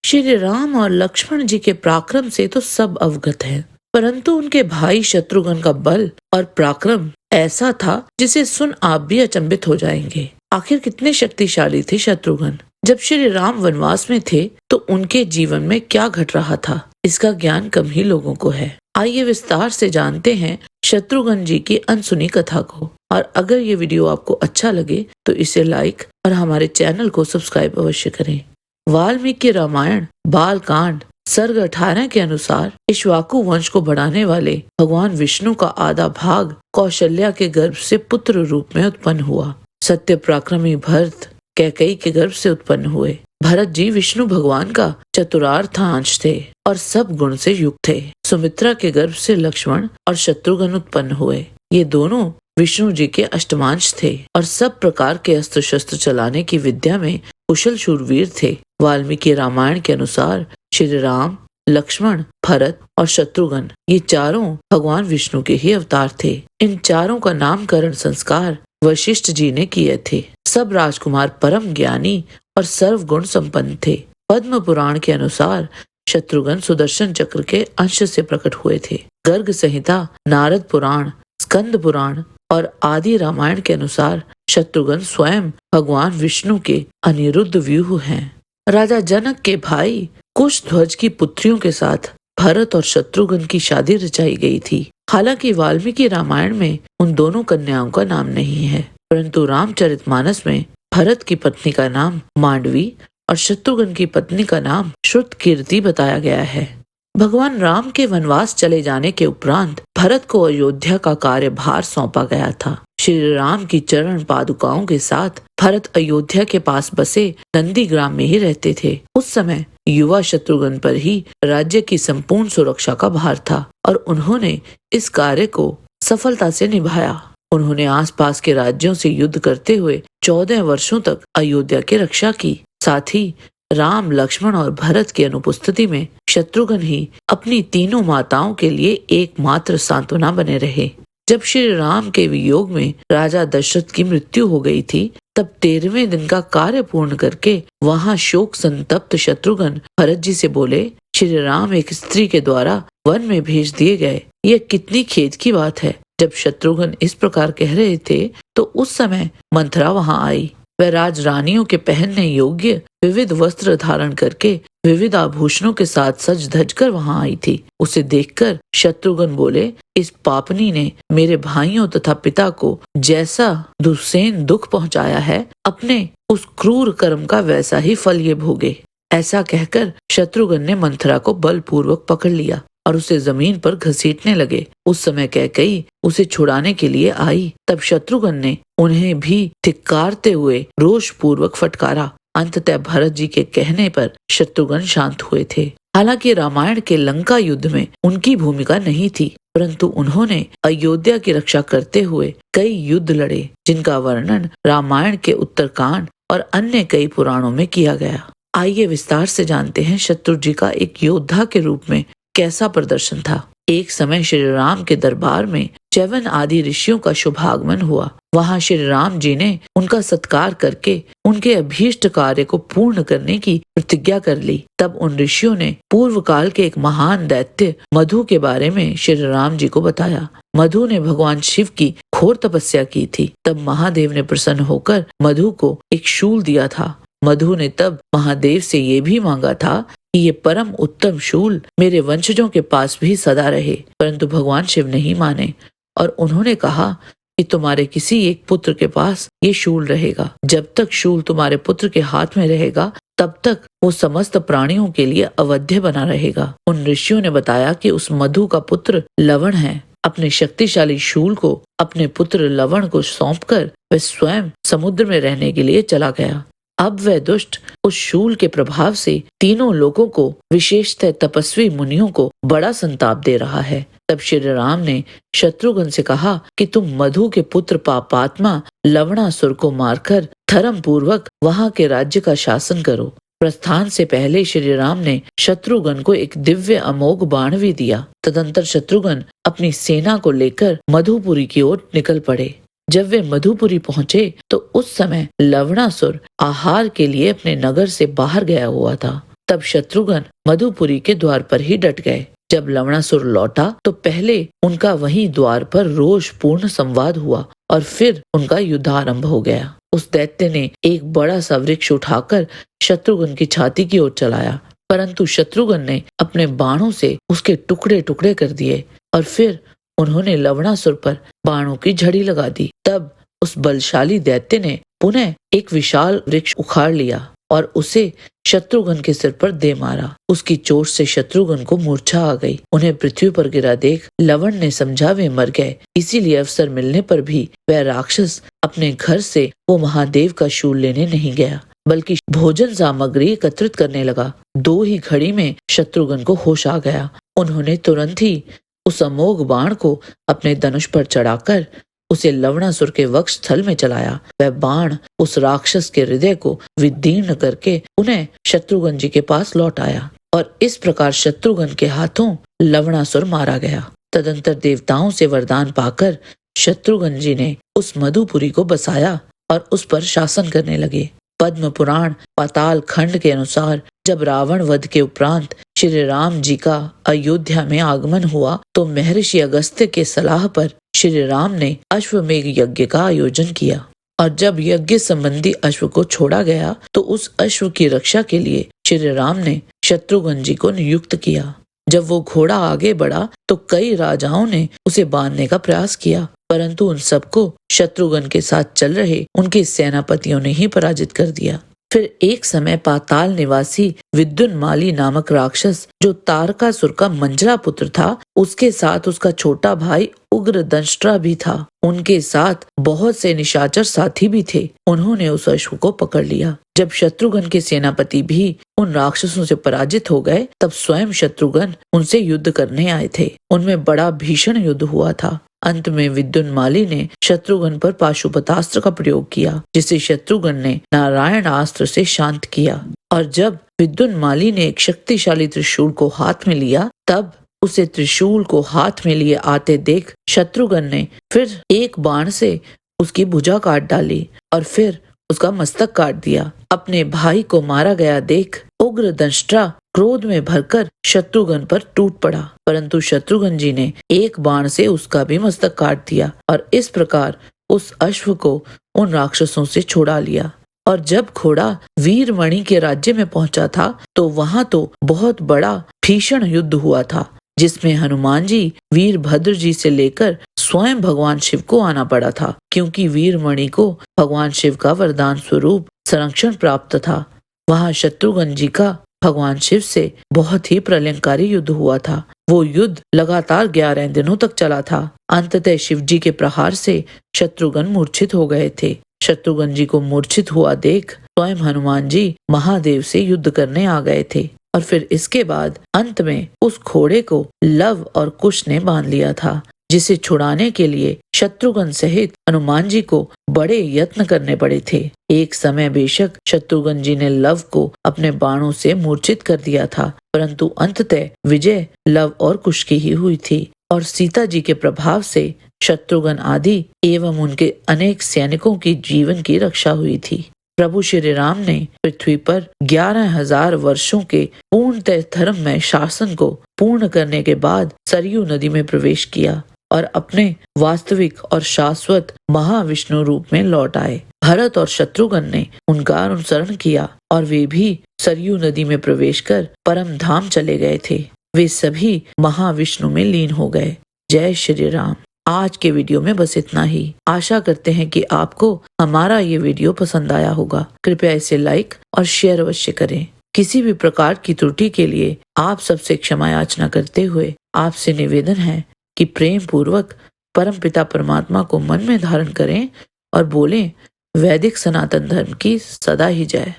श्री राम और लक्ष्मण जी के पराक्रम से तो सब अवगत हैं, परंतु उनके भाई शत्रुघ्न का बल और पराक्रम ऐसा था जिसे सुन आप भी अचंभित हो जाएंगे। आखिर कितने शक्तिशाली थे शत्रुघ्न। जब श्री राम वनवास में थे तो उनके जीवन में क्या घट रहा था, इसका ज्ञान कम ही लोगों को है। आइए विस्तार से जानते हैं शत्रुघ्न जी की अनसुनी कथा को। और अगर ये वीडियो आपको अच्छा लगे तो इसे लाइक और हमारे चैनल को सब्सक्राइब अवश्य करें। वाल्मीकि रामायण बाल कांड सर्ग 18 के अनुसार इक्ष्वाकु वंश को बढ़ाने वाले भगवान विष्णु का आधा भाग कौशल्या के गर्भ से पुत्र रूप में उत्पन्न हुआ। सत्य पराक्रमी भरत कैकेयी के गर्भ से उत्पन्न हुए। भरत जी विष्णु भगवान का चतुरार्थांश थे और सब गुण से युक्त थे। सुमित्रा के गर्भ से लक्ष्मण और शत्रुघ्न उत्पन्न हुए। ये दोनों विष्णु जी के अष्टमांश थे और सब प्रकार के अस्त्र शस्त्र चलाने की विद्या में कुशल शूरवीर थे। वाल्मीकि रामायण के अनुसार श्री राम, लक्ष्मण, भरत और शत्रुघ्न ये चारों भगवान विष्णु के ही अवतार थे। इन चारों का नामकरण संस्कार वशिष्ठ जी ने किए थे। सब राजकुमार परम ज्ञानी और सर्वगुण संपन्न थे। पद्म पुराण के अनुसार शत्रुघ्न सुदर्शन चक्र के अंश से प्रकट हुए थे। गर्ग संहिता, नारद पुराण, स्कंद पुराण और आदि रामायण के अनुसार शत्रुघ्न स्वयं भगवान विष्णु के अनिरुद्ध व्यूह हैं। राजा जनक के भाई कुशध्वज की पुत्रियों के साथ भरत और शत्रुघ्न की शादी रचाई गई थी। हालांकि वाल्मीकि रामायण में उन दोनों कन्याओं का नाम नहीं है, परंतु रामचरितमानस में भरत की पत्नी का नाम मांडवी और शत्रुघ्न की पत्नी का नाम श्रुतकीर्ति बताया गया है। भगवान राम के वनवास चले जाने के उपरांत भरत को अयोध्या का कार्यभार सौंपा गया था। श्री राम की चरण पादुकाओं के साथ भरत अयोध्या के पास बसे नंदीग्राम में ही रहते थे। उस समय युवा शत्रुघ्न पर ही राज्य की संपूर्ण सुरक्षा का भार था और उन्होंने इस कार्य को सफलता से निभाया। उन्होंने आसपास के राज्यों से युद्ध करते हुए 14 वर्षों तक अयोध्या की रक्षा की। साथ ही राम, लक्ष्मण और भरत की अनुपस्थिति में शत्रुघ्न ही अपनी तीनों माताओं के लिए एकमात्र सांत्वना बने रहे। जब श्री राम के वियोग में राजा दशरथ की मृत्यु हो गई थी, तब 13वें दिन का कार्य पूर्ण करके वहां शोक संतप्त शत्रुघ्न भरत जी से बोले, श्री राम एक स्त्री के द्वारा वन में भेज दिए गए। यह कितनी खेद की बात है। जब शत्रुघ्न इस प्रकार कह रहे थे तो उस समय मंथरा वहां आई। वह राज रानियों के पहनने योग्य विविध वस्त्र धारण करके विविध आभूषणों के साथ सज धज कर वहां आई थी। उसे देखकर शत्रुघ्न बोले, इस पापनी ने मेरे भाइयों तथा पिता को जैसा दुस्सहन दुख पहुंचाया है, अपने उस क्रूर कर्म का वैसा ही फल ये भोगे। ऐसा कहकर शत्रुघ्न ने मंथरा को बलपूर्वक पकड़ लिया और उसे जमीन पर घसीटने लगे। उस समय कैकेयी उसे छुड़ाने के लिए आई। तब शत्रुघ्न ने उन्हें भी धिक्कारते हुए रोष पूर्वक फटकारा। अंततः भरत जी के कहने पर शत्रुघ्न शांत हुए थे। हालांकि रामायण के लंका युद्ध में उनकी भूमिका नहीं थी, परंतु उन्होंने अयोध्या की रक्षा करते हुए कई युद्ध लड़े, जिनका वर्णन रामायण के उत्तरकांड और अन्य कई पुराणों में किया गया। आइए विस्तार से जानते हैं शत्रुघ्न जी का एक योद्धा के रूप में कैसा प्रदर्शन था। एक समय श्री राम के दरबार में च्यवन आदि ऋषियों का शुभागमन हुआ। वहां श्री राम जी ने उनका सत्कार करके उनके अभीष्ट कार्य को पूर्ण करने की प्रतिज्ञा कर ली। तब उन ऋषियों ने पूर्व काल के एक महान दैत्य मधु के बारे में श्री राम जी को बताया। मधु ने भगवान शिव की घोर तपस्या की थी। तब महादेव ने प्रसन्न होकर मधु को एक शूल दिया था। मधु ने तब महादेव से ये भी मांगा था कि ये परम उत्तम शूल मेरे वंशजों के पास भी सदा रहे, परंतु भगवान शिव नहीं माने और उन्होंने कहा कि तुम्हारे किसी एक पुत्र के पास ये शूल रहेगा। जब तक शूल तुम्हारे पुत्र के हाथ में रहेगा, तब तक वो समस्त प्राणियों के लिए अवध्य बना रहेगा। उन ऋषियों ने बताया कि उस मधु का पुत्र लवण है। अपने शक्तिशाली शूल को अपने पुत्र लवण को सौंपकर वह स्वयं समुद्र में रहने के लिए चला गया। अब वह दुष्ट उस शूल के प्रभाव से तीनों लोगों को, विशेषतः तपस्वी मुनियों को बड़ा संताप दे रहा है। तब श्री राम ने शत्रुघ्न से कहा कि तुम मधु के पुत्र पापात्मा लवणासुर को मारकर धर्म पूर्वक वहां के राज्य का शासन करो। प्रस्थान से पहले श्री राम ने शत्रुघ्न को एक दिव्य अमोघ बाण भी दिया। तदंतर शत्रुघ्न अपनी सेना को लेकर मधुपुरी की ओर निकल पड़े। जब वे मधुपुरी पहुंचे तो उस समय लवणासुर आहार के लिए अपने नगर से बाहर गया हुआ था। तब शत्रुघ्न मधुपुरी के द्वार पर ही डट गए। जब लवणासुर लौटा तो पहले उनका वहीं द्वार पर रोषपूर्ण संवाद हुआ और फिर उनका युद्धारंभ हो गया। उस दैत्य ने एक बड़ा सा वृक्ष उठाकर शत्रुघ्न की छाती की ओर चलाया, परंतु शत्रुघ्न ने अपने बाणों से उसके टुकड़े टुकड़े कर दिए और फिर उन्होंने लवणासुर पर बाणों की झड़ी लगा दी। तब उस बलशाली दैत्य ने पुनः एक विशाल वृक्ष उखाड़ लिया और उसे शत्रुघ्न के सिर पर दे मारा। उसकी चोट से शत्रुघ्न को मूर्छा आ गई। उन्हें पृथ्वी पर गिरा देख लवण ने समझा वे मर गए, इसीलिए अवसर मिलने पर भी वह राक्षस अपने घर से वो महादेव का शूल लेने नहीं गया, बल्कि भोजन सामग्री एकत्रित करने लगा। 2 ही घड़ी में शत्रुघ्न को होश आ गया। उन्होंने तुरंत ही उस अमोघ बाण को अपने धनुष पर चढ़ाकर उसे लवणासुर के वक्ष स्थल में चलाया। वह बाण उस राक्षस के हृदय को विदीर्ण करके उन्हें शत्रुघ्न जी के पास लौट आया और इस प्रकार शत्रुघ्न के हाथों लवणासुर मारा गया। तदंतर देवताओं से वरदान पाकर शत्रुघ्न जी ने उस मधुपुरी को बसाया और उस पर शासन करने लगे। पद्म पुराण पाताल खंड के अनुसार जब रावण वध के उपरांत श्री राम जी का अयोध्या में आगमन हुआ तो महर्षि अगस्त्य के सलाह पर श्री राम ने अश्वमेघ यज्ञ का आयोजन किया और जब यज्ञ संबंधी अश्व को छोड़ा गया तो उस अश्व की रक्षा के लिए श्री राम ने शत्रुघ्न जी को नियुक्त किया। जब वो घोड़ा आगे बढ़ा तो कई राजाओं ने उसे बांधने का प्रयास किया, परंतु उन सबको शत्रुघ्न के साथ चल रहे उनके सेनापतियों ने ही पराजित कर दिया। फिर एक समय पाताल निवासी विद्युन्माली नामक राक्षस, जो तारकासुर का मंजरा पुत्र था, उसके साथ उसका छोटा भाई उग्र दंष्ट्रा भी था। उनके साथ बहुत से निशाचर साथी भी थे। उन्होंने उस अश्व को पकड़ लिया। जब शत्रुघ्न के सेनापति भी उन राक्षसों से पराजित हो गए तब स्वयं शत्रुघ्न उनसे युद्ध करने आए थे। उनमें बड़ा भीषण युद्ध हुआ था। अंत में विद्युन्माली ने शत्रुघ्न पर पाशुपतास्त्र का प्रयोग किया, जिसे शत्रुघ्न ने नारायण अस्त्र से शांत किया। और जब विद्युन्माली ने एक शक्तिशाली त्रिशूल को हाथ में लिया तब उसे त्रिशूल को हाथ में लिए आते देख शत्रुघ्न ने फिर एक बाण से उसकी भुजा काट डाली और फिर उसका मस्तक काट दिया। अपने भाई को मारा गया देख उग्र दंष्ट्रा क्रोध में भरकर शत्रुघ्न पर टूट पड़ा, परंतु शत्रुघ्न जी ने एक बाण से उसका भी मस्तक काट दिया और इस प्रकार उस अश्व को उन राक्षसों से छुड़ा लिया। और जब घोड़ा वीरमणि के राज्य में पहुंचा था तो वहां तो बहुत बड़ा भीषण युद्ध हुआ था, जिसमें हनुमान जी वीरभद्र जी से लेकर स्वयं भगवान शिव को आना पड़ा था, क्योंकि वीरमणि को भगवान शिव का वरदान स्वरूप संरक्षण प्राप्त था। वहां शत्रुघ्न जी का भगवान शिव से बहुत ही प्रलयंकारी युद्ध हुआ था। वो युद्ध लगातार 11 दिनों तक चला था। अंततः शिव जी के प्रहार से शत्रुघ्न मूर्छित हो गए थे। शत्रुघ्न जी को मूर्छित हुआ देख स्वयं हनुमान जी महादेव से युद्ध करने आ गए थे और फिर इसके बाद अंत में उस घोड़े को लव और कुश ने बांध लिया था, जिसे छुड़ाने के लिए शत्रुघ्न सहित हनुमान जी को बड़े यत्न करने पड़े थे। एक समय बेशक शत्रुघ्न जी ने लव को अपने बाणों से मूर्छित कर दिया था, परंतु अंततः विजय लव और कुश की ही हुई थी और सीता जी के प्रभाव से शत्रुघ्न आदि एवं उनके अनेक सैनिकों की जीवन की रक्षा हुई थी। प्रभु श्री राम ने पृथ्वी पर 11,000 वर्षों के पूर्णतः धर्म में शासन को पूर्ण करने के बाद सरयू नदी में प्रवेश किया और अपने वास्तविक और शाश्वत महाविष्णु रूप में लौट आए। भरत और शत्रुघ्न ने उनका अनुसरण किया और वे भी सरयू नदी में प्रवेश कर परम धाम चले गए थे। वे सभी महाविष्णु में लीन हो गए। जय श्री राम। आज के वीडियो में बस इतना ही। आशा करते हैं कि आपको हमारा ये वीडियो पसंद आया होगा। कृपया इसे लाइक और शेयर अवश्य करें। किसी भी प्रकार की त्रुटि के लिए आप सबसे क्षमा याचना करते हुए आपसे निवेदन है कि प्रेम पूर्वक परमपिता परमात्मा को मन में धारण करें और बोलें, वैदिक सनातन धर्म की सदा ही जय।